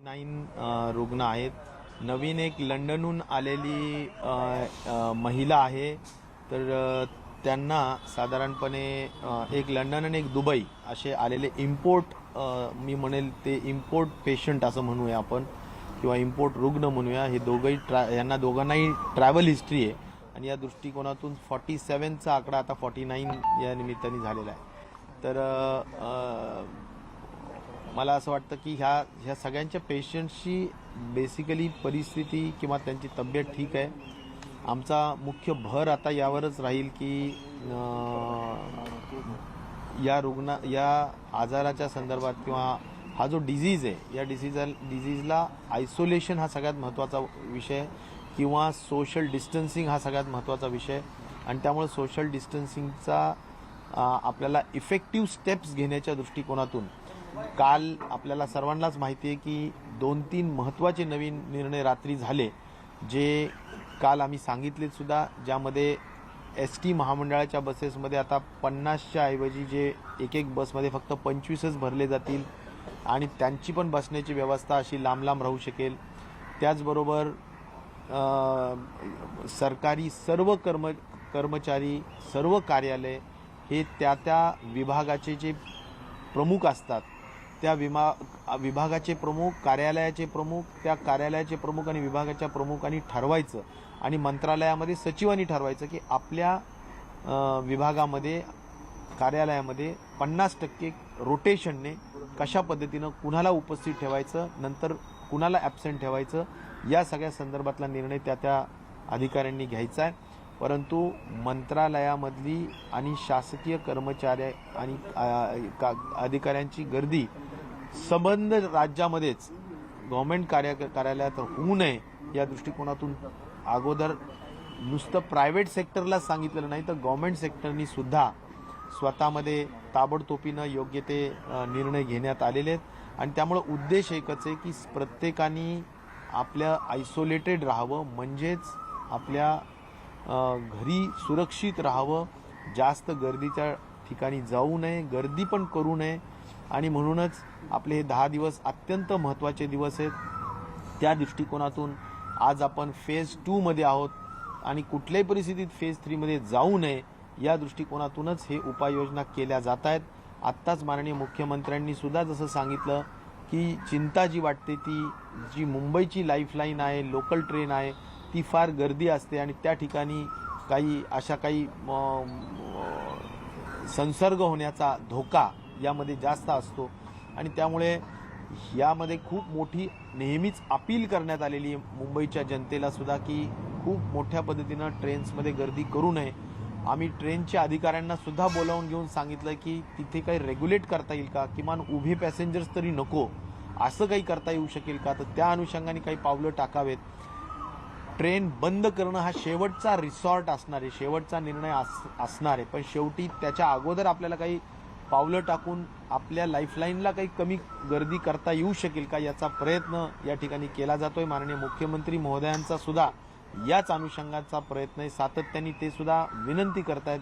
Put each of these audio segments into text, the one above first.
49 रुग्ण आहेत. नवीन एक लंडनहून आलेली महिला आहे. तर त्यांना साधारणपणे एक लंडन आणि एक दुबई असे आलेले इम्पोर्ट, मी म्हणेल ते इम्पोर्ट पेशंट असं म्हणूया आपण, किंवा इम्पोर्ट रुग्ण म्हणूया. हे दोघंही यांना दोघांनाही ट्रॅव्हल हिस्ट्री आहे आणि या दृष्टिकोनातून 47चा आकडा आता 49 या निमित्ताने झालेला आहे. तर मला असं वाटतं की ह्या सगळ्यांच्या पेशंट्सची बेसिकली परिस्थिती किंवा त्यांची तब्येत ठीक आहे. आमचा मुख्य भर आता यावरच राहील की या आजाराच्या संदर्भात किंवा हा जो डिझीज आहे या डिझीजला आयसोलेशन हा सगळ्यात महत्त्वाचा विषय किंवा सोशल डिस्टन्सिंग हा सगळ्यात महत्त्वाचा विषय. आणि त्यामुळे सोशल डिस्टन्सिंगचा आपल्याला इफेक्टिव्ह स्टेप्स घेण्याच्या दृष्टिकोनातून काल आपल्याला सर्वांनाच माहिती आहे की 2-3 महत्त्वाचे नवीन निर्णय रात्री झाले, जे काल आम्ही सांगितले सुद्धा, ज्यामध्ये ST महामंडळाच्या बसेसमध्ये आता 50च्या ऐवजी जे एक बसमध्ये फक्त 25च भरले जातील आणि त्यांची पण बसण्याची व्यवस्था अशी लांब लांब राहू शकेल. त्याचबरोबर सरकारी सर्व कर्मचारी, सर्व कार्यालय हे त्या विभागाचे जे प्रमुख असतात, त्या विभागाचे प्रमुख, कार्यालयाचे प्रमुख, त्या कार्यालयाचे प्रमुख आणि विभागाच्या प्रमुखांनी ठरवायचं आणि मंत्रालयामध्ये सचिवांनी ठरवायचं की आपल्या विभागामध्ये, कार्यालयामध्ये 50% रोटेशनने कशा पद्धतीनं कुणाला उपस्थित ठेवायचं, नंतर कुणाला ॲब्सेंट ठेवायचं, या सगळ्या संदर्भातला निर्णय त्या अधिकाऱ्यांनी घ्यायचा आहे. परंतु मंत्रालयामधली आणि शासकीय कर्मचारी आणि अधिकाऱ्यांची गर्दी संबंध राज्यामध्येच गव्हर्नमेंट कार्यालयात होऊ नये या दृष्टिकोनातून अगोदर नुसतं प्रायव्हेट सेक्टरला सांगितलेलं नाही, तर गव्हर्नमेंट सेक्टरनी सुद्धा स्वतःमध्ये ताबडतोबीनं योग्य ते निर्णय घेण्यात आलेले आहेत. आणि त्यामुळं उद्देश एकच आहे की प्रत्येकाने आपल्या आयसोलेटेड राहावं, म्हणजेच आपल्या घरी सुरक्षित राहावं, जास्त गर्दीच्या ठिकाणी जाऊ नये, गर्दी पण करू नये. आणि म्हणूनच आपले हे 10 दिवस अत्यंत महत्त्वाचे दिवस आहेत. त्या दृष्टिकोनातून आज आपण फेज 2 मध्ये आहोत आणि कुठल्याही परिस्थितीत फेज 3 मध्ये जाऊ नये या दृष्टिकोनातूनच हे उपाययोजना केल्या जात आहेत. आत्ताच माननीय मुख्यमंत्र्यांनी सुद्धा जसं सांगितलं की चिंता जी वाटते ती जी मुंबईची लाईफलाईन आहे, लोकल ट्रेन आहे, ती फार गर्दी असते आणि त्या ठिकाणी काही संसर्ग होण्याचा धोका यामध्ये जास्त असतो. आणि त्यामुळे यामध्ये खूप मोठी नेहमीच अपील करण्यात आलेली आहे मुंबईच्या जनतेला सुद्धा की खूप मोठ्या पद्धतीनं ट्रेन्समध्ये गर्दी करू नये. आम्ही ट्रेनच्या अधिकाऱ्यांना सुद्धा बोलावून घेऊन सांगितलं की तिथे काही रेग्युलेट करता येईल का, किमान उभे पॅसेंजर्स तरी नको, असं काही करता येऊ शकेल का, तर त्या अनुषंगाने काही पावलं टाकावेत. ट्रेन बंद करणं हा शेवटचा रिसॉर्ट असणार आहे, शेवटचा निर्णय असणार आहे. पण शेवटी त्याच्या अगोदर आपल्याला काही पावलं टाकून आपल्या लाईफलाईनला काही कमी गर्दी करता येऊ शकेल का, याचा प्रयत्न या ठिकाणी केला जातोय. माननीय मुख्यमंत्री महोदयांचा सुद्धा याच अनुषंगाचा प्रयत्न आहे. सातत्याने ते सुद्धा विनंती करतायत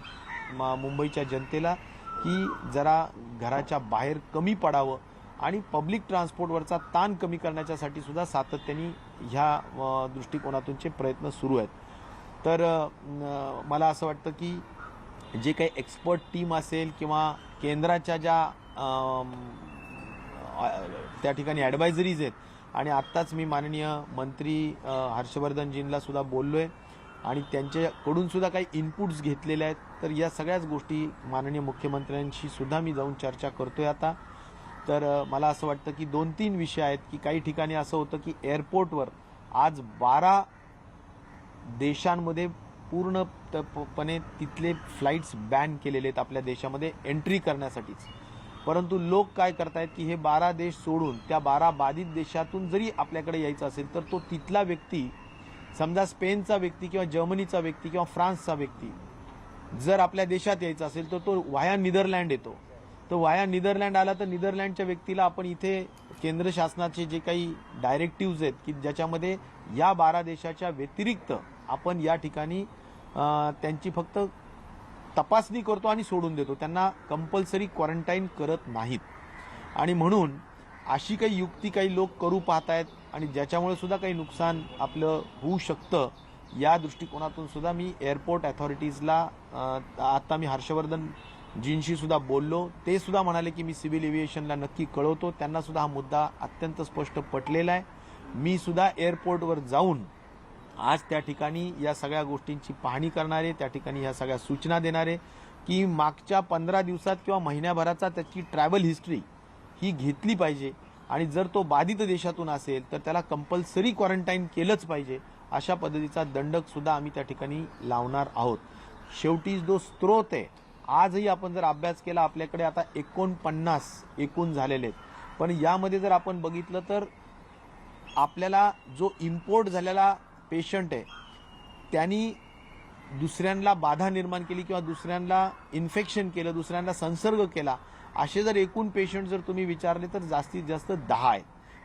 मुंबईच्या जनतेला की जरा घराच्या बाहेर कमी पडावं आणि पब्लिक ट्रान्सपोर्टवरचा ताण कमी करण्याच्यासाठी सुद्धा सातत्याने ह्या दृष्टिकोनातूनचे प्रयत्न सुरू आहेत. तर मला असं वाटतं की जे काही एक्सपर्ट टीम असेल किंवा केंद्राच्या ज्या त्या ठिकाणी ॲडवायझरीज आहेत, आणि आत्ताच मी माननीय मंत्री हर्षवर्धनजींना सुद्धा बोललो आहे आणि त्यांच्याकडून सुद्धा काही इनपुट्स घेतलेले आहेत. तर या सगळ्याच गोष्टी माननीय मुख्यमंत्र्यांशी सुद्धा मी जाऊन चर्चा करतोय आता. तर मला असं वाटतं की 2-3 विषय आहेत की काही ठिकाणी असं होतं की एअरपोर्टवर आज 12 देशांमध्ये पूर्णपणे तिथले फ्लाईट्स बॅन केलेले आहेत आपल्या देशामध्ये एंट्री करण्यासाठीच. परंतु लोक काय करतायत की हे 12 देश सोडून त्या 12 बाधित देशातून जरी आपल्याकडे यायचं असेल तर तो तिथला व्यक्ती, समजा स्पेनचा व्यक्ती किंवा जर्मनीचा व्यक्ती किंवा फ्रान्सचा व्यक्ती जर आपल्या देशात यायचा असेल तर तो वाया नेदरलँड येतो. तो वाया नेदरलँड आला तर नेदरलँडच्या व्यक्तीला आपण इथे केंद्र शासनाचे जे काही डायरेक्टिव्ज आहेत की ज्याच्यामध्ये या 12 देशाच्या व्यतिरिक्त आपण या ठिकाणी त्यांची फक्त तपासणी करतो आणि सोडून देतो, त्यांना कंपल्सरी क्वारंटाईन करत नाहीत. आणि म्हणून अशी काही युक्ती काही लोक करू पाहतायत आणि ज्याच्यामुळे सुद्धा काही नुकसान आपलं होऊ शकतं, या दृष्टिकोनातून सुद्धा मी एअरपोर्ट अथॉरिटीजला आता मी हर्षवर्धन जींशी सुद्धा बोललो. ते सुद्धा म्हणाले की मी सिव्हिल एव्हिएशनला नक्की कळवतो. त्यांना सुद्धा हा मुद्दा अत्यंत स्पष्ट पटलेला आहे. मी सुद्धा एअरपोर्टवर जाऊन आज त्या ठिकाणी या सगळ्या गोष्टींची पाहणी करणारे, त्या ठिकाणी या सगळ्या सूचना देणारे की मागच्या 15 दिवसात किंवा महिन्याभराचा त्याची ट्रॅव्हल हिस्ट्री ही घेतली पाहिजे आणि जर तो बाधित देशातून असेल तर त्याला कंपल्सरी क्वारंटाईन केलंच पाहिजे. अशा पद्धतीचा दंडक सुद्धा आम्ही त्या ठिकाणी लावणार आहोत. शेवटी जो स्रोत आहे, आजही आपण जर अभ्यास केला आपल्याकडे आता 49 एकूण झालेले आहेत. पण यामध्ये जर आपण बघितलं तर आपल्याला जो इम्पोर्ट झालेला पेशंट आहे त्यांनी दुसऱ्यांना बाधा निर्माण केली किंवा दुसऱ्यांना इन्फेक्शन केलं, दुसऱ्यांना संसर्ग केला, असे जर एकूण पेशंट जर तुम्ही विचारले तर जास्तीत जास्त 10 आहेत.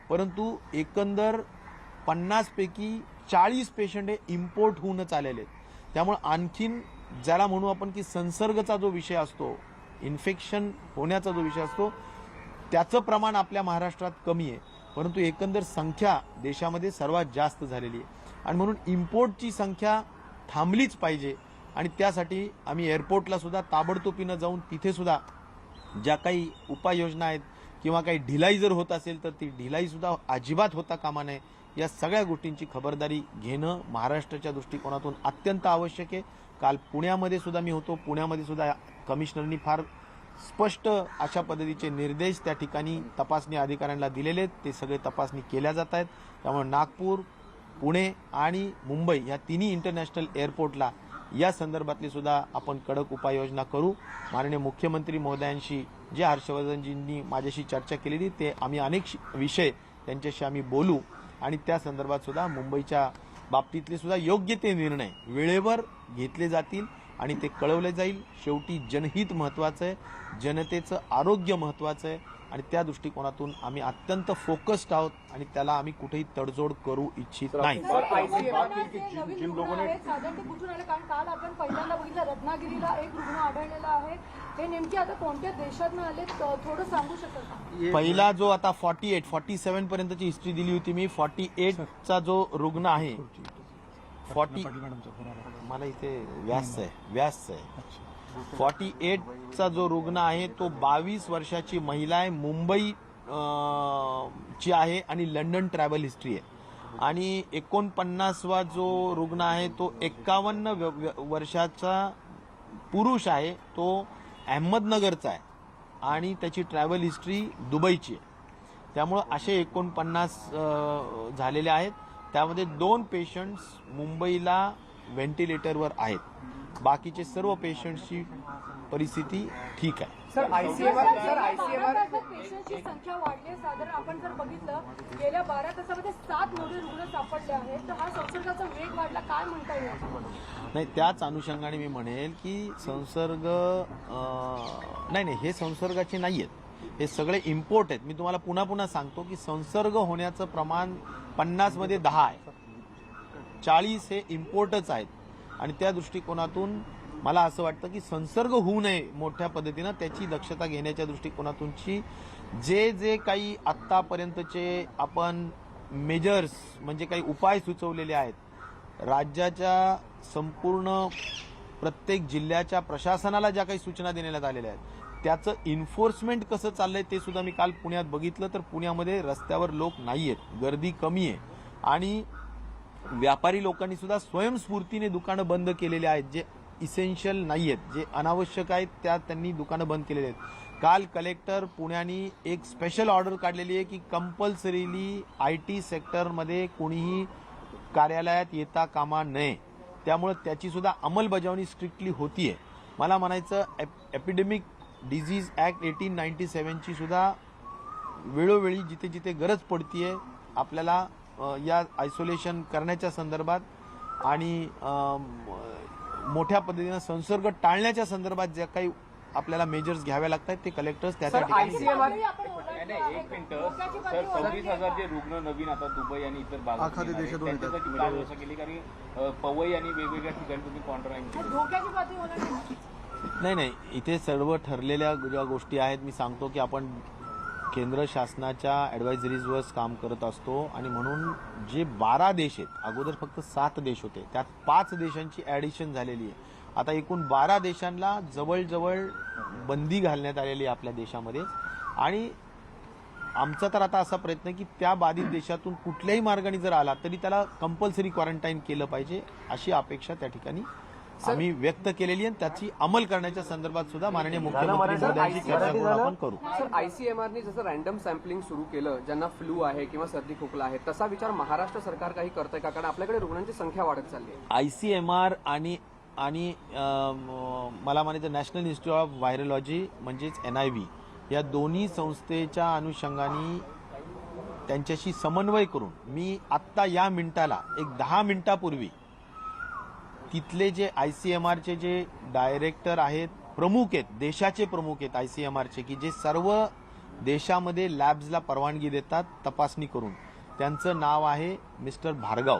परंतु एकंदर 50 पैकी 40 पेशंट हे इम्पोर्ट होऊनच आलेले आहेत. त्यामुळे आणखीन ज्याला म्हणू आपण की संसर्गाचा जो विषय असतो, इन्फेक्शन होण्याचा जो विषय असतो, त्याचं प्रमाण आपल्या महाराष्ट्रात कमी आहे. परंतु एकंदर संख्या देशामध्ये सर्वात जास्त झालेली आहे आणि म्हणून इम्पोर्टची संख्या थांबलीच पाहिजे. आणि त्यासाठी आम्ही एअरपोर्टला सुद्धा ताबडतोबीनं जाऊन तिथे सुद्धा ज्या काही उपाययोजना आहेत किंवा काही ढिलाई जर होत असेल तर ती ढिलाई सुद्धा अजिबात होता कामा नये. या सगळ्या गोष्टींची खबरदारी घेणं महाराष्ट्राच्या दृष्टिकोनातून अत्यंत आवश्यक आहे. काल पुण्यामध्ये सुद्धा मी होतो. पुण्यामध्ये सुद्धा कमिशनरनी फार स्पष्ट अशा पद्धतीचे निर्देश त्या ठिकाणी तपासणी अधिकाऱ्यांना दिलेले आहेत. ते सगळे तपासणी केल्या जात आहेत. त्यामुळे नागपूर, पुणे आणि मुंबई या तिन्ही इंटरनॅशनल एअरपोर्टला या संदर्भातली सुद्धा आपण कडक उपाययोजना करू. माननीय मुख्यमंत्री महोदयांशी जे हर्षवर्धनजींनी माझ्याशी चर्चा केलेली ते आम्ही अनेक विषय त्यांच्याशी आम्ही बोलू आणि त्या संदर्भात सुद्धा मुंबईच्या बाबतीतले सुद्धा योग्य ते निर्णय वेळेवर घेतले जातील आणि ते कळवले जाईल. शेवटी जनहित महत्त्वाचं आहे, जनतेचं आरोग्य महत्त्वाचं आहे आणि त्या दृष्टिकोनातून आम्ही अत्यंत फोकस्ड आहोत आणि त्याला आम्ही कुठेही तडजोड करू इच्छित नाही. काल आपण पहिल्यांदा बघितलं रत्नागिरीला एक रुग्ण आढळलेला आहे. हे नेमके आता कोणत्या देशातून आले थोडं सांगू शकाल का? पहिला जो आता 47 पर्यंतची हिस्ट्री दिली होती मी. 48चा जो रुग्ण आहे, 40 मला इथे व्यास आहे 48चा जो रुग्ण आहे तो 22 वर्षाची महिला आहे, मुंबई ची आहे आणि लंडन ट्रॅव्हल हिस्ट्री आहे. आणि 49वा जो रुग्ण आहे तो 51 वर्षाचा पुरुष आहे, तो अहमदनगरचा आहे आणि त्याची ट्रॅव्हल हिस्ट्री दुबईची आहे. त्यामुळं असे 49 झालेले आहेत. त्यामध्ये 2 पेशंट्स मुंबईला व्हेंटिलेटरवर आहेत. बाकीचे सर्व पेशंट्सची परिस्थिती ठीक आहे. पेशंटची संख्या वाढली आहे. साधारण आपण जर बघितलं गेल्या 12 तासामध्ये 7 नवे रुग्ण सापडले आहेत. तर हा संसर्गाचा वेग वाढला काय म्हणता येईल? नाही, त्याच अनुषंगाने मी म्हणेल की संसर्ग नाही हे संसर्गाचे नाही आहेत, हे सगळे इम्पोर्ट आहेत. मी तुम्हाला पुन्हा सांगतो की संसर्ग होण्याचं प्रमाण 50 मध्ये 10 आहे, 40 हे इम्पोर्टच आहेत. आणि त्या दृष्टिकोनातून मला असं वाटतं की संसर्ग होऊ नये मोठ्या पद्धतीनं त्याची दक्षता घेण्याच्या दृष्टिकोनातूनची जे काही आत्तापर्यंतचे आपण मेजर्स म्हणजे काही उपाय सुचवलेले आहेत, राज्याच्या संपूर्ण प्रत्येक जिल्ह्याच्या प्रशासनाला ज्या काही सूचना देण्यात आलेल्या आहेत त्याचं इन्फोर्समेंट कसं चाललंय ते सुद्धा मी काल पुण्यात बघितलं. तर पुण्यामध्ये रस्त्यावर लोक नाही आहेत, गर्दी कमी आहे आणि व्यापारी लोकांनी सुद्धा स्वयंस्फूर्तीने दुकानं बंद केलेली आहेत. जे इसेन्शियल नाही आहेत, जे अनावश्यक आहेत त्या त्यांनी दुकानं बंद केलेली आहेत. काल कलेक्टर पुण्याने एक स्पेशल ऑर्डर काढलेली आहे की कंपल्सरीली IT सेक्टरमध्ये कोणीही कार्यालयात येता कामा नये. त्यामुळे त्याची सुद्धा अंमलबजावणी स्ट्रिक्टली होतीये. मला म्हणायचं एपिडेमिक डिझीज ॲक्ट 1897ची सुद्धा वेळोवेळी जिथे जिथे गरज पडतीये आपल्याला या आयसोलेशन करण्याच्या संदर्भात आणि मोठ्या पद्धतीनं संसर्ग टाळण्याच्या संदर्भात ज्या काही आपल्याला मेजर्स घ्यावे लागतात ते कलेक्टर्स त्या ठिकाणी. एक मिनिट सर, 26,000 जे रुग्ण नवीन आता दुबई आणि इतर भागात त्यांच्यासाठी काय व्यवस्था केली? कारण पवई आणि वेगवेगळ्या ठिकाणी तुम्ही क्वारंटाईन नाही इथे सर्व ठरलेल्या ज्या गोष्टी आहेत मी सांगतो की आपण केंद्र शासनाच्या ॲडवायझरीजवर काम करत असतो आणि म्हणून जे 12 देश आहेत, अगोदर फक्त 7 देश होते, त्यात 5 देशांची ॲडिशन झालेली आहे. आता एकूण 12 देशांना जवळजवळ बंदी घालण्यात आलेली आहे आपल्या देशामध्ये. आणि आमचा तर आता असा प्रयत्न आहे की त्या बाधित देशातून कुठल्याही मार्गाने जर आला तरी त्याला कंपल्सरी क्वारंटाईन केलं पाहिजे, अशी अपेक्षा त्या ठिकाणी आम्ही व्यक्त केलेली आहे. त्याची अंमल करण्याच्या संदर्भात सुद्धा माननीय मुख्यमंत्री महोदयांची चर्चा करून आपण करू. सर, आयसीएमआरने जसं रॅन्डम सॅम्पलिंग सुरू केलं, ज्यांना फ्लू आहे किंवा सर्दी खोकला आहे, तसा विचार महाराष्ट्र सरकार काही करतंय का? कारण आपल्याकडे रुग्णांची संख्या वाढत चालली आहे. ICMR आणि मला म्हणायचं नॅशनल इन्स्टिट्यूट ऑफ व्हायरोलॉजी म्हणजेच NIV या दोन्ही संस्थेच्या अनुषंगाने त्यांच्याशी समन्वय करून मी आत्ता या मिनिटाला एक 10 मिनिटापूर्वी तिथले जे ICMRचे जे डायरेक्टर आहेत, प्रमुख आहेत, देशाचे प्रमुख आहेत ICMRचे, की जे सर्व देशामध्ये लॅब्सला परवानगी देतात तपासणी करून, त्यांचं नाव आहे मिस्टर भार्गव.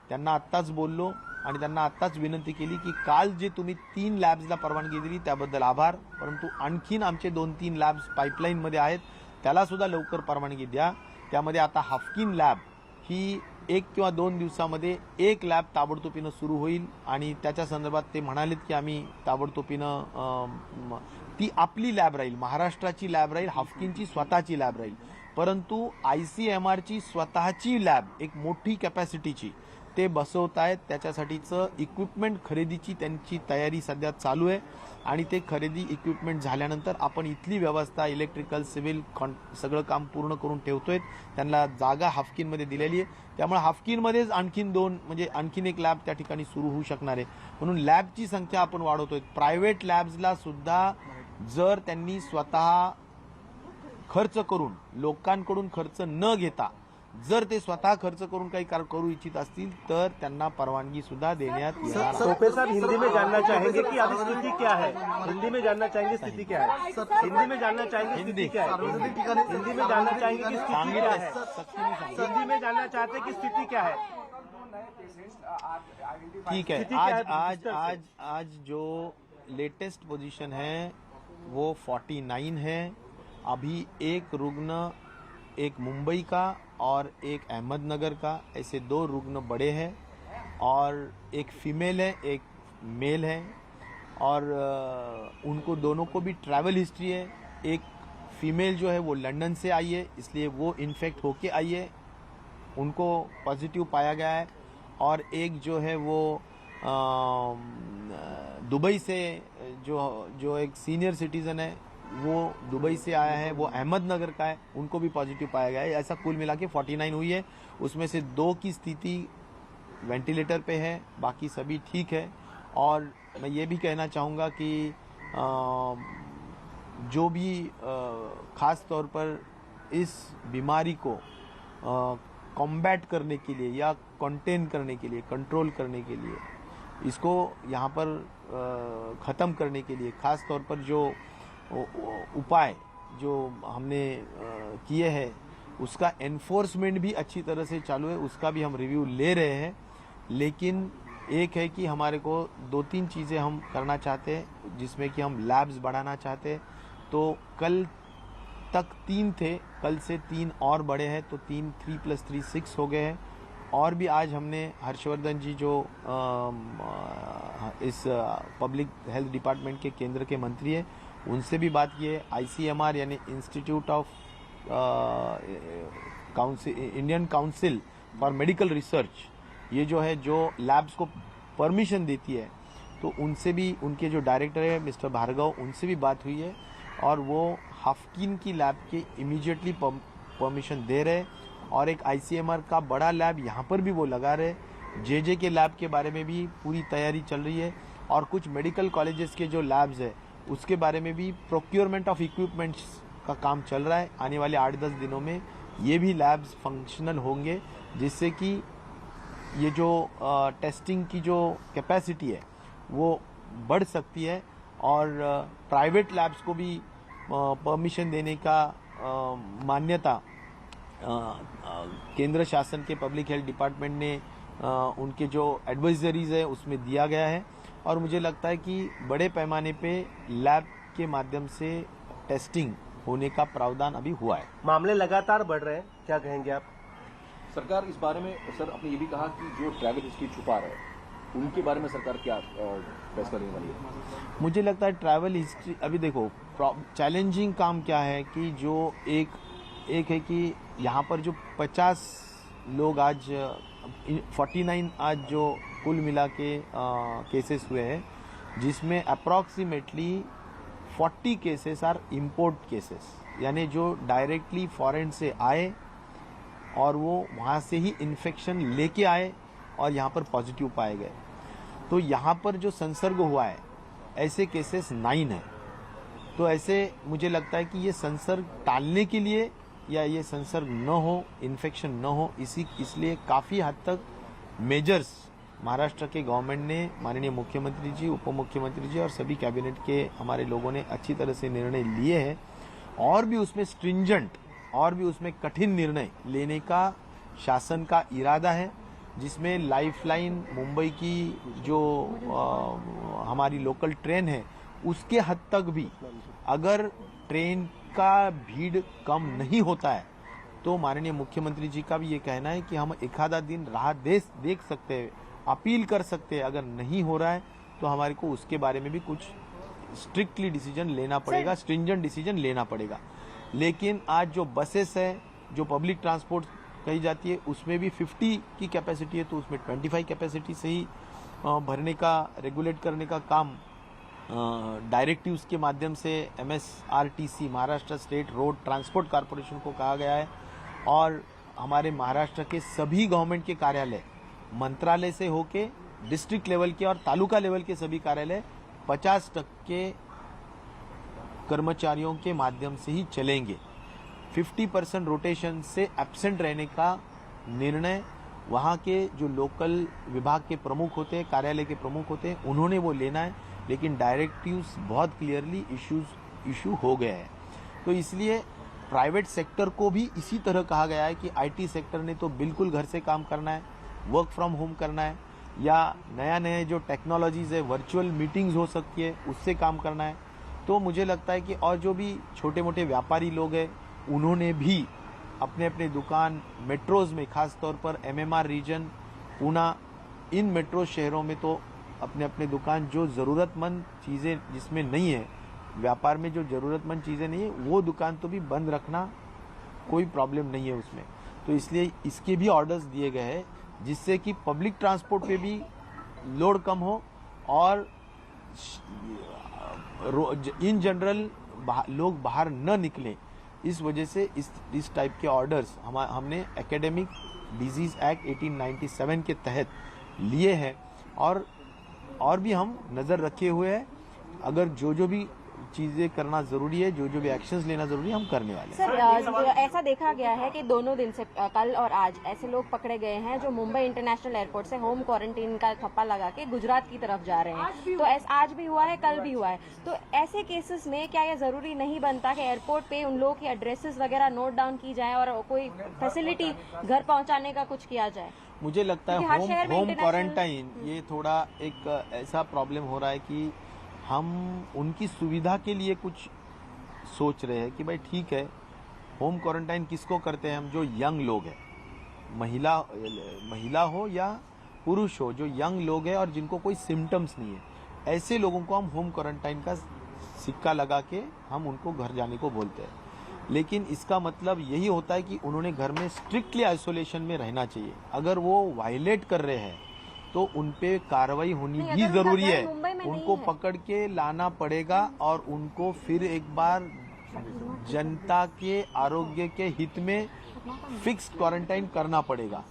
त्यांना आत्ताच बोललो आणि त्यांना आत्ताच विनंती केली की काल जे तुम्ही 3 लॅब्सला परवानगी दिली त्याबद्दल आभार, परंतु आणखीन आमचे 2-3 लॅब्स पाईपलाईनमध्ये आहेत, त्याला सुद्धा लवकर परवानगी द्या. त्यामध्ये आता हाफकिन लॅब ही 1 किंवा 2 दिवसामध्ये एक लॅब ताबडतोबीनं सुरू होईल आणि त्याच्या संदर्भात ते म्हणालेत की आम्ही ताबडतोबीनं ती आपली लॅब राहील, महाराष्ट्राची लॅब राहील, हाफकिनची स्वतःची लॅब राहील. परंतु ICMRची स्वतःची लॅब एक मोठी कॅपॅसिटीची ते बसवत आहेत. त्याच्यासाठीचं इक्विपमेंट खरेदीची त्यांची तयारी सध्या चालू आहे आणि ते खरेदी इक्विपमेंट झाल्यानंतर आपण इथली व्यवस्था इलेक्ट्रिकल सिव्हिल सगळं काम पूर्ण करून ठेवतोय. त्यांना जागा हाफकिनमध्ये दिलेली आहे, त्यामुळे हाफकिनमध्येच आणखीन 2 म्हणजे आणखीन एक लॅब त्या ठिकाणी सुरू होऊ शकणार आहे. म्हणून लॅबची संख्या आपण वाढवतोय. प्रायव्हेट लॅब्सला सुद्धा जर त्यांनी स्वतः खर्च करून, लोकांकडून खर्च न घेता जर ते स्वतः खर्च करून काही करू इच्छित असतील तर त्यांना परवानगी सुद्धा देण्यात येणार. प्रोफेसर हिंदी में जानना चाहेंगे कि अभी स्थिति क्या है? हिंदी में जानना चाहेंगे स्थिति क्या है? हिंदी में जानना चाहेंगे स्थिति क्या है? हिंदी में जानना चाहेंगे कि स्थिति क्या है? हिंदी में जानना चाहते हैं कि स्थिति क्या है? ठीक है, आज जो लेटेस्ट पोजीशन है वो 49 है. अभी एक रुग्ण, एक मुंबई का और एक अहमदनगर का, ऐसे 2 रुग्ण बड़े हैं और एक फीमेल है, एक मेल है और उनको दोनों को भी ट्रैवल हिस्ट्री है. एक फीमेल जो है वो लंदन से आई है, इसलिए वो इन्फेक्ट होके आई है, उनको पॉजिटिव पाया गया है. और एक जो है वो दुबई से जो एक सीनियर सिटीज़न है वो दुबई से आया है, वो अहमदनगर का है, उनको भी पॉजिटिव पाया गया है. ऐसा कुल मिला के 49 हुई है. उसमें से 2 की स्थिति वेंटिलेटर पे है, बाकी सभी ठीक है. और मैं ये भी कहना चाहूँगा कि जो भी ख़ास तौर पर इस बीमारी को कॉम्बैट करने के लिए या कंटेन करने के लिए, कंट्रोल करने के लिए, इसको यहाँ पर ख़त्म करने के लिए ख़ास तौर पर जो उपाय जो हमने किए हैं उसका एनफोर्समेंट भी अच्छी तरह से चालू है, उसका भी हम रिव्यू ले रहे हैं. लेकिन एक है कि हमारे को 2-3 चीज़ें हम करना चाहते हैं, जिसमें कि हम लैब्स बढ़ाना चाहते हैं. तो कल तक 3 थे, कल से 3 और बड़े हैं, तो 3 + 3 6 हो गए हैं. और भी आज हमने हर्षवर्धन जी जो इस पब्लिक हेल्थ डिपार्टमेंट के केंद्र के मंत्री हैं, उनसे भी बात की है. ICMR यानी institute of Indian council for medical research, ये जो है जो लैब्स को परमिशन देती है, तो उनसे भी, उनके जो डायरेक्टर है मिस्टर भार्गव, उनसे भी बात हुई है और वो हाफकिन की लैब के इमीडिएटली परमिशन दे रहे. और एक ICMR का बड़ा लैब यहाँ पर भी वो लगा रहे. JJ के लैब के बारे में भी पूरी तैयारी चल रही है और कुछ मेडिकल कॉलेजेस के जो लैब्स है उसके बारे में भी प्रोक्योरमेंट ऑफ इक्विपमेंट्स का काम चल रहा है. आने वाले 8-10 दिनों में ये भी लैब्स फंक्शनल होंगे, जिससे कि ये जो टेस्टिंग की जो कैपेसिटी है वो बढ़ सकती है. और प्राइवेट लैब्स को भी परमिशन देने का मान्यता केंद्र शासन के पब्लिक हेल्थ डिपार्टमेंट ने उनके जो एडवाइजरीज है उसमें दिया गया है. और मुझे लगता है कि बड़े पैमाने पे लैब के माध्यम से टेस्टिंग होने का प्रावधान अभी हुआ है। मामले लगातार बढ़ रहे हैं, क्या कहेंगे आप? सरकार इस बारे में सर आपने ये भी कहा कि जो ट्रैवल हिस्ट्री छुपा रहे हैं उनके बारे में सरकार क्या फैसला लेने वाली है? मुझे लगता है ट्रैवल हिस्ट्री, अभी देखो चैलेंजिंग काम क्या है कि जो एक है कि यहाँ पर जो 50 लोग आज 49 आज जो कुल मिला के केसेस हुए हैं, जिसमें approximately 40 cases are import cases, यानी जो डायरेक्टली फॉरेन से आए और वो वहाँ से ही इन्फेक्शन लेके आए और यहाँ पर पॉजिटिव पाए गए। तो यहाँ पर जो संसर्ग हुआ है ऐसे केसेस 9 हैं। तो ऐसे मुझे लगता है कि ये संसर्ग टालने के लिए या ये संसर्ग न हो, इन्फेक्शन न हो, इसलिए काफ़ी हद तक मेजर्स महाराष्ट्र के गवर्नमेंट ने, माननीय मुख्यमंत्री जी, उप मुख्यमंत्री जी और सभी कैबिनेट के हमारे लोगों ने अच्छी तरह से निर्णय लिए हैं और भी उसमें स्ट्रिंजेंट और भी उसमें कठिन निर्णय लेने का शासन का इरादा है, जिसमें लाइफलाइन मुंबई की जो हमारी लोकल ट्रेन है उसके हद तक भी अगर ट्रेन का भीड़ कम नहीं होता है तो माननीय मुख्यमंत्री जी का भी ये कहना है कि हम एक आधा दिन राह देख सकते हैं, अपील कर सकते हैं। अगर नहीं हो रहा है तो हमारे को उसके बारे में भी कुछ स्ट्रिक्टली डिसीजन लेना पड़ेगा, स्ट्रिंजेंट डिसीजन लेना पड़ेगा। लेकिन आज जो बसेस है, जो पब्लिक ट्रांसपोर्ट कही जाती है, उसमें भी 50 की कैपेसिटी है, तो उसमें 25 कैपेसिटी से ही भरने का, रेगुलेट करने का काम डायरेक्टिव्स के माध्यम से MSRTC, Maharashtra state road transport corporation को कहा गया है। और हमारे महाराष्ट्र के सभी गवर्नमेंट के कार्यालय, मंत्रालय से होके डिस्ट्रिक्ट लेवल के और तालुका लेवल के सभी कार्यालय 50% कर्मचारियों के माध्यम से ही चलेंगे। 50% रोटेशन से एब्सेंट रहने का निर्णय वहाँ के जो लोकल विभाग के प्रमुख होते हैं, कार्यालय के प्रमुख होते हैं, उन्होंने वो लेना है। लेकिन डायरेक्टिव्स बहुत क्लियरली इशू हो गए हैं। तो इसलिए प्राइवेट सेक्टर को भी इसी तरह कहा गया है कि IT सेक्टर ने तो बिल्कुल घर से काम करना है, वर्क फ्रॉम होम करना है, या नया जो टेक्नोलॉजीज़ है, वर्चुअल मीटिंग्स हो सकती है, उससे काम करना है। तो मुझे लगता है कि और जो भी छोटे मोटे व्यापारी लोग हैं उन्होंने भी अपने अपने दुकान मेट्रोज़ में, खास तौर पर MMR रीजन, पूना, इन मेट्रो शहरों में तो अपने अपने दुकान जो ज़रूरतमंद चीज़ें जिसमें नहीं है, व्यापार में जो ज़रूरतमंद चीज़ें नहीं है, वो दुकान तो भी बंद रखना कोई प्रॉब्लम नहीं है उसमें। तो इसलिए इसके भी ऑर्डर्स दिए गए हैं जिससे कि पब्लिक ट्रांसपोर्ट पे भी लोड कम हो और इन जनरल लोग बाहर न निकलें। इस वजह से इस टाइप के ऑर्डर्स हमने एकेडमिक डिजीज़ एक्ट 1897 के तहत लिए हैं और भी हम नज़र रखे हुए हैं। अगर जो भी चीज़ें करना ज़रूरी है, जो भी एक्शंस लेना ज़रूरी है, हम करने वाले हैं। सर, ऐसा देखा गया है कि दोनों दिन से, कल और आज, ऐसे लोग पकड़े गए हैं जो मुंबई इंटरनेशनल एयरपोर्ट से होम क्वारंटीन का थप्पा लगा के गुजरात की तरफ जा रहे हैं। तो आज भी हुआ है, कल भी हुआ है। तो ऐसे केसेस में क्या ये जरूरी नहीं बनता कि एयरपोर्ट पे उन लोगों की एड्रेसेस वगैरह नोट डाउन की जाए और कोई फैसिलिटी घर पहुँचाने का कुछ किया जाए? मुझे लगता है होम क्वारंटाइन ये थोड़ा एक ऐसा प्रॉब्लम हो रहा है कि हम उनकी सुविधा के लिए कुछ सोच रहे हैं कि भाई ठीक है, होम क्वारंटाइन किसको करते हैं हम? जो यंग लोग हैं, महिला हो या पुरुष हो, जो यंग लोग हैं और जिनको कोई सिम्टम्स नहीं है, ऐसे लोगों को हम होम क्वारंटाइन का सिक्का लगा के हम उनको घर जाने को बोलते हैं। लेकिन इसका मतलब यही होता है कि उन्होंने घर में स्ट्रिक्टली आइसोलेशन में रहना चाहिए। अगर वो वायलेट कर रहे हैं तो उन पे कार्रवाई होनी भी जरूरी है। उनको पकड़ के लाना पड़ेगा और उनको फिर एक बार जनता के आरोग्य के हित में फिक्स क्वारंटाइन करना पड़ेगा।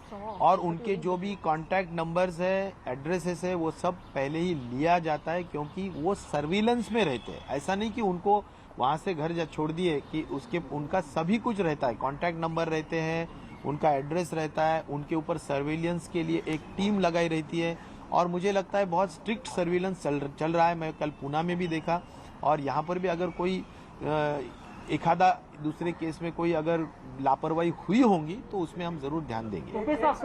और उनके जो भी कॉन्टैक्ट नंबर्स है, एड्रेसेस है, वो सब पहले ही लिया जाता है, क्योंकि वो सर्विलेंस में रहते हैं। ऐसा नहीं कि उनको वहाँ से घर छोड़ दिए कि उनका सभी कुछ रहता है, कॉन्टैक्ट नंबर रहते हैं, उनका एड्रेस रहता है, उनके ऊपर सर्विलेंस के लिए एक टीम लगाई रहती है। और मुझे लगता है बहुत स्ट्रिक्ट सर्विलेंस चल रहा है। मैं कल पूना में भी देखा, और यहाँ पर भी अगर कोई एक आधा दूसरे केस में कोई अगर लापरवाही हुई होंगी तो उसमें हम जरूर ध्यान देंगे। टोपे साहब,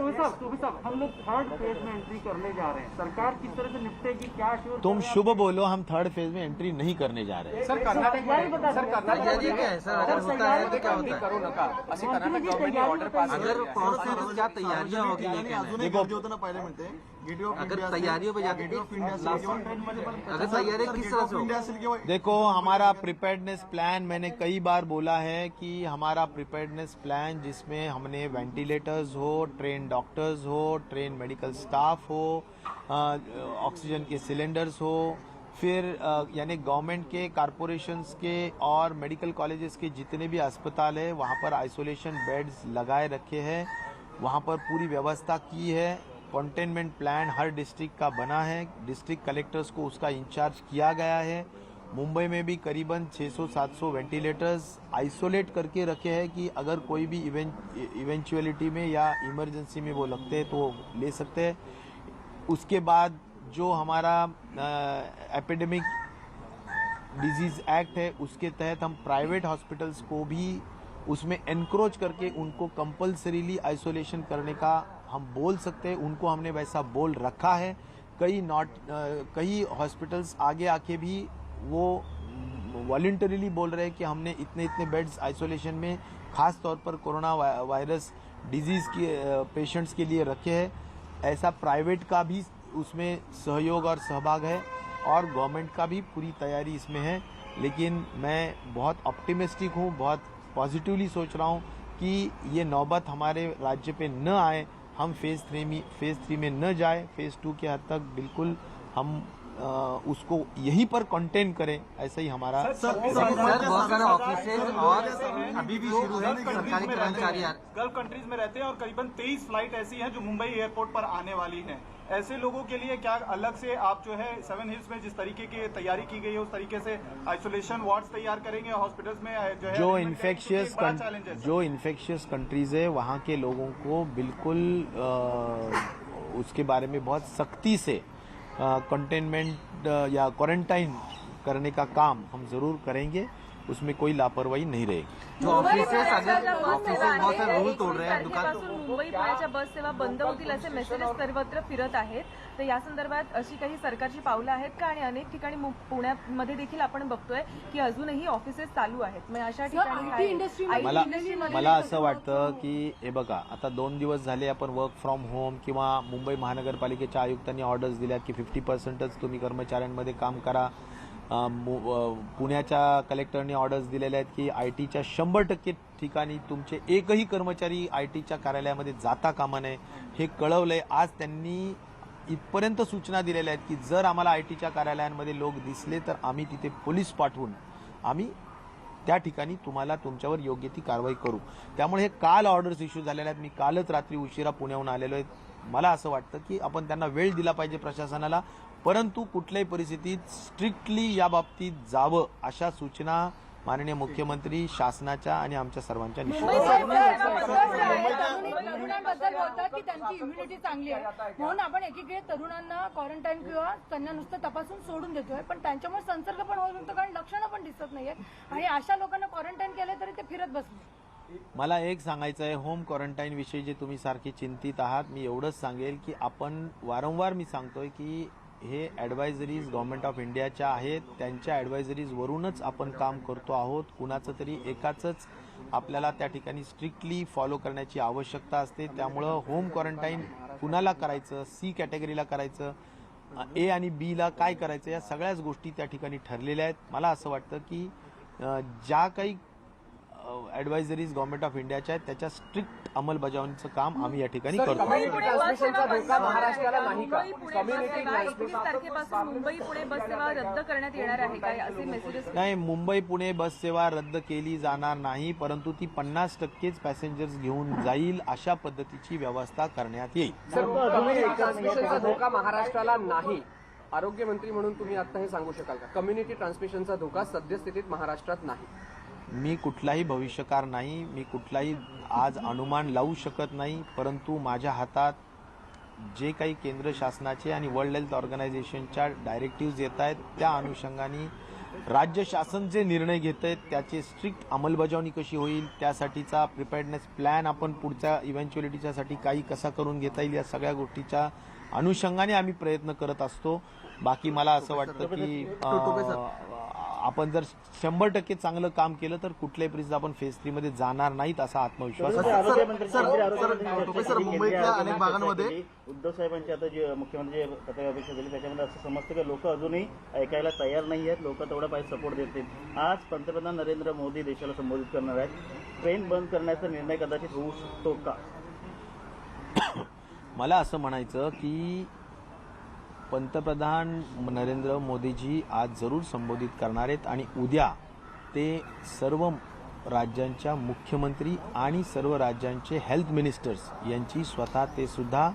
हम लोग थर्ड फेज में एंट्री करने जा रहे हैं, सरकार किस तरह से निपटेगी, क्या श्योर? तुम शुभ बोलो, हम थर्ड फेज में एंट्री नहीं करने जा रहे हैं। सर कर्नाटक क्या है सर, अगर होता है तो क्या होता है? करू नका अशी कर्नाटक गव्हर्नमेंटने ऑर्डर पास अगर पावसाळ्यात क्या तैयारियां होगी, देखो अगर तैयारियों पे जाके अगर तैयारी किस तरह से हो? देखो, हमारा प्रिपेयर्डनेस प्लान, मैंने कई बार बोला है कि हमारा प्रिपेयर्डनेस प्लान जिसमें हमने वेंटिलेटर्स हो, ट्रेन डॉक्टर्स हो, ट्रेन मेडिकल स्टाफ हो, ऑक्सीजन के सिलेंडर्स हो, फिर यानी गवर्नमेंट के, कारपोरेशंस के और मेडिकल कॉलेजेस के जितने भी अस्पताल है वहाँ पर आइसोलेशन बेड्स लगाए रखे हैं, वहाँ पर पूरी व्यवस्था की है। कंटेनमेंट प्लान हर डिस्ट्रिक्ट का बना है, डिस्ट्रिक्ट कलेक्टर्स को उसका इंचार्ज किया गया है। मुंबई में भी करीबन 600-700 वेंटिलेटर्स आइसोलेट करके रखे हैं कि अगर कोई भी इवेंचुअलिटी में या इमरजेंसी में वो लगते हैं तो ले सकते हैं। उसके बाद जो हमारा एपिडेमिक डिजीज एक्ट है उसके तहत हम प्राइवेट हॉस्पिटल्स को भी उसमें एनक्रोच करके उनको कंपल्सरीली आइसोलेशन करने का हम बोल सकते हैं, उनको हमने वैसा बोल रखा है। कई हॉस्पिटल्स आगे आके भी वो वॉलंटरीली बोल रहे हैं कि हमने इतने बेड्स आइसोलेशन में खास तौर पर कोरोना वायरस डिजीज़ के पेशेंट्स के लिए रखे हैं। ऐसा प्राइवेट का भी उसमें सहयोग और सहभाग है और गवर्नमेंट का भी पूरी तैयारी इसमें है। लेकिन मैं बहुत ऑप्टिमिस्टिक हूँ, बहुत पॉजिटिवली सोच रहा हूँ कि ये नौबत हमारे राज्य पे न आए, हम फेज़ 3 में न जाए, फेज़ 2 के हद तक बिल्कुल हम उसको यहीं पर कंटेन करें, ऐसा ही हमारा। सर बहुत सारे ऑफिसेज और अभी भी शुरू है, सरकारी कर्मचारी गल्फ कंट्रीज में रहते हैं और करीबन 23 फ्लाइट ऐसी हैं जो मुंबई एयरपोर्ट पर आने वाली हैं। ऐसे लोगों के लिए क्या अलग से आप जो है 7 हिल्स में जिस तरीके की तैयारी की गई है उस तरीके से आइसोलेशन वार्ड्स तैयार करेंगे हॉस्पिटल्स में जो है? जो इन्फेक्शियस कंट्रीज है वहाँ के लोगों को बिल्कुल उसके बारे में बहुत सख्ती से कंटेनमेंट या क्वारंटाइन करने का काम हम जरूर करेंगे, उसमें कोई लापरवाही नहीं रहेगी। जो ऑफिसेस बहुत सारे रूल तोड़ रहे हैं, मुंबई पुण्याच्या बस सेवा बंद होतील असे मेसेजेस सर्वत्र फिरत आहेत, तर या संदर्भात अशी काही सरकारची पावलं आहेत का? आणि अनेक ठिकाणी पुण्यामध्ये देखील आपण बघतोय की अजूनही ऑफिसेस चालू आहेत, मग अशा ठिकाणी मला असं वाटतं की हे बघा, आता 2 दिवस झाले आपण वर्क फ्रॉम होम किंवा मुंबई महानगरपालिकेच्या आयुक्तांनी ऑर्डर्स दिल्या की 50% तुम्ही कर्मचाऱ्यांमध्ये काम करा। पुण्याच्या कलेक्टरने ऑर्डर्स दिलेल्या आहेत की आयटीच्या 100% ठिकाणी तुमचे एकही कर्मचारी आयटीच्या कार्यालयामध्ये जाता कामा नये, हे कळवलंय। आज त्यांनी इथपर्यंत सूचना दिलेल्या आहेत की जर आम्हाला आयटीच्या कार्यालयांमध्ये लोक दिसले तर आम्ही तिथे पोलीस पाठवून आम्ही त्या ठिकाणी तुम्हाला तुमच्यावर योग्य ती कारवाई करू। त्यामुळे हे काल ऑर्डर्स इश्यू झालेल्या आहेत, मी कालच रात्री उशिरा पुण्याहून आलेलो आहे। मला असं वाटतं की आपण त्यांना वेळ दिला पाहिजे प्रशासनाला, परंतु कुठल्याही परिस्थितीत स्ट्रिक्टली या बाबतीत जावं अशा सूचना माननीय मुख्यमंत्री, शासनाच्या आणि आमच्या सर्वांच्या तरुणांबद्दल बोलतात की त्यांची इम्युनिटी चांगली आहे म्हणून आपण एकीकडे तरुणांना क्वारंटाईन किंवा त्यांना नुसतं तपासून सोडून देतोय, पण त्यांच्यामुळे संसर्ग पण होऊ शकतो कारण लक्षणं पण दिसत नाहीयेत आणि अशा लोकांना क्वारंटाईन केलं तरी ते फिरत बसले। मला एक सांगायचं आहे, होम क्वारंटाईन विषयी जे तुम्ही सारखे चिंतित आहात, मी एवढंच सांगेल की आपण वारंवार मी सांगतोय की हे ॲडवायझरीज गव्हर्नमेंट ऑफ इंडियाच्या आहेत, त्यांच्या ॲडवायझरीजवरूनच आपण काम करतो आहोत। कुणाचं तरी एकाचंच आपल्याला त्या ठिकाणी स्ट्रिक्टली फॉलो करण्याची आवश्यकता असते। त्यामुळं होम क्वारंटाईन कुणाला करायचं, सी कॅटेगरीला करायचं, ए आणि बीला काय करायचं, या सगळ्याच गोष्टी त्या ठिकाणी ठरलेल्या आहेत। मला असं वाटतं की ज्या काही ॲडवायझरीज गव्हर्नमेंट ऑफ इंडियाच्या आहेत त्याच्या स्ट्रिक्ट अंमलबजावणीचं काम आम्ही या ठिकाणी करतो। मुंबई पुणे बस सेवा रद्द करण्यात येणार आहे काय असे मेसेजेस? नाही, मुंबई पुणे बस सेवा रद्द केली जाणार नाही, परंतु ती 50%च पॅसेंजर्स घेऊन जाईल अशा पद्धतीची व्यवस्था करण्यात येईल। ट्रान्समिशनचा धोका महाराष्ट्राला नाही, आरोग्यमंत्री म्हणून तुम्ही आता हे सांगू शकाल का? कम्युनिटी ट्रान्समिशनचा धोका सद्यस्थितीत महाराष्ट्रात नाही? मी कुठलाही भविष्यकार नाही, मी कुठलाही आज अनुमान लावू शकत नाही, परंतु माझ्या हातात जे काही केंद्र शासनाचे आणि वर्ल्ड हेल्थ ऑर्गनायझेशनच्या डायरेक्टिव्ज येत आहेत त्या अनुषंगाने राज्य शासन जे निर्णय घेत आहेत त्याची स्ट्रिक्ट अंमलबजावणी कशी होईल, त्यासाठीचा प्रिपेअर्डनेस प्लॅन आपण पुढच्या इव्हेंच्युअलिटीच्यासाठी काही कसा करून घेता येईल, या सगळ्या गोष्टीच्या अनुषंगाने आम्ही प्रयत्न करत असतो. बाकी मला असं वाटतं की आपण जर 100% चांगलं काम केलं तर कुठल्याही परिस्थितीत आपण फेज 3 मध्ये जाणार नाहीत असा आत्मविश्वास मुंबईतल्या अनेक भागांमध्ये उद्धव साहेबांची आता जे मुख्यमंत्री अपेक्षा झाली त्याच्यामध्ये असं समजतं की लोक अजूनही ऐकायला तयार नाही आहेत, लोक तेवढा पाहिजे सपोर्ट देतील. आज पंतप्रधान नरेंद्र मोदी देशाला संबोधित करणार आहेत. ट्रेन बंद करण्याचा निर्णय कदाचित होऊ शकतो का? मला असं म्हणायचं की पंतप्रधान नरेंद्र मोदीजी आज जरूर संबोधित करणार आहेत आणि उद्या ते सर्व राज्यांच्या मुख्यमंत्री आणि सर्व राज्यांचे हेल्थ मिनिस्टर्स यांची स्वतः ते सुद्धा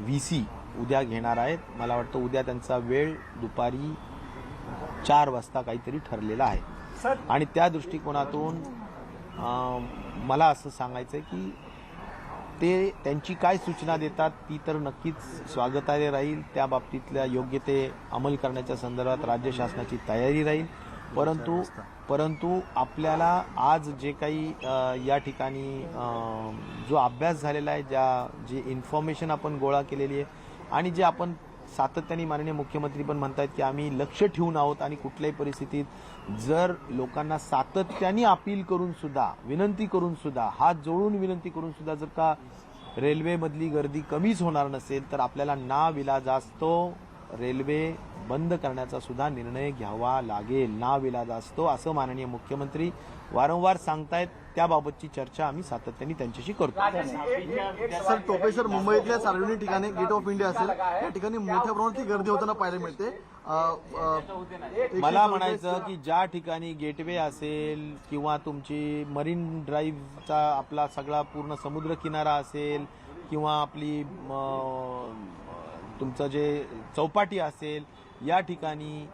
VC उद्या घेणार आहेत. मला वाटतं उद्या त्यांचा वेळ दुपारी 4 वाजता काहीतरी ठरलेला आहे आणि त्या दृष्टिकोनातून मला असं सांगायचं आहे की ते त्यांची काय सूचना देतात ती तर नक्कीच स्वागतार्ह राहील. त्या बाबतीतल्या योग्य ते अंमल करण्याच्या संदर्भात राज्य शासनाची तयारी राहील. परंतु आपल्याला आज जे काही या ठिकाणी जो अभ्यास झालेला आहे, जी इन्फॉर्मेशन आपण गोळा केलेली आहे आणि जे आपण सातत्याने माननीय मुख्यमंत्री पण म्हणतात की आम्ही लक्ष ठेवून आहोत आणि कुठल्याही परिस्थितीत जर लोकांना सातत्याने अपील करून सुद्धा, विनंती करून सुद्धा, हात जोडून विनंती करून सुद्धा जर का रेल्वेमधली गर्दी कमीच होणार नसेल तर आपल्याला नाविलाजास्तव रेल्वे बंद करण्याचा सुद्धा निर्णय घ्यावा लागेल. नाविलाजास्तव असं माननीय मुख्यमंत्री वारंवार सांगतायत. त्याबाबतची चर्चा आम्ही सातत्याने त्यांच्याशी करतो. सर, टोपे सर, मुंबईतल्या सार्वजनिक ठिकाणी गेट ऑफ इंडिया असेल या ठिकाणी मोठ्या प्रमाणात गर्दी होताना पाहायला मिळते. मला म्हणायचं की ज्या ठिकाणी गेटवे असेल किंवा तुमची मरीन ड्राईव्हचा आपला सगळा पूर्ण समुद्र किनारा असेल किंवा आपली तुमचं जे चौपाटी असेल, या ठिकाणी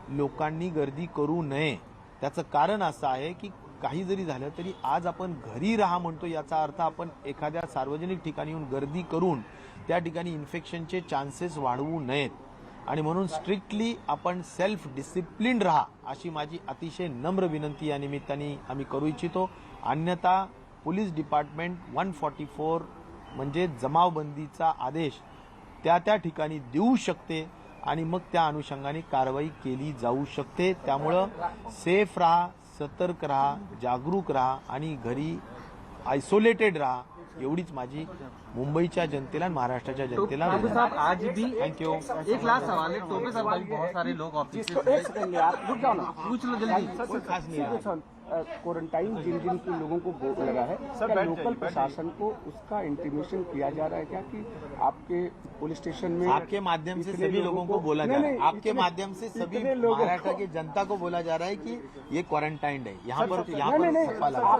लोकांनी गर्दी करू नये. त्याचं कारण असं आहे की काही जरी झालं तरी आज आपण घरी राहा म्हणतो, याचा अर्थ आपण एखाद्या सार्वजनिक ठिकाणी येऊन गर्दी करून त्या ठिकाणी इन्फेक्शनचे चान्सेस वाढवू नयेत आणि म्हणून स्ट्रिक्टली आपण सेल्फ डिसिप्लिन राहा अशी माझी अतिशय नम्र विनंती या निमित्ताने आम्ही करू इच्छितो. अन्यथा पोलीस डिपार्टमेंट 144 म्हणजे जमावबंदीचा आदेश त्या ठिकाणी देऊ शकते आणि मग त्या अनुषंगाने कारवाई केली जाऊ शकते. त्यामुळं सेफ राहा, सतर्क राहा, जागरूक राहा आणि घरी आयसोलेटेड राहा एवढीच माझी मुंबईच्या जनतेला आणि महाराष्ट्राच्या जनतेला आज भी थँक्यू. एक लास्ट सवाल है, टोपे साहब आज बहुत सारे लोग ऑफिस से पूछ लो जल्दी. खास नहीं रहा. क्वारंटाइन जिन जिन के लोगों को लगा है, क्या लोकल प्रशासन को उसका इंटीमेशन किया जा रहा है क्या कि आपके पुलिस स्टेशन में आपके माध्यम से सभी लोगों को बोला जा रहा है, आपके माध्यम से सभी महाराष्ट्र की जनता को बोला जा रहा है कि ये क्वारंटाइंड है, यहाँ पर सफा लगा.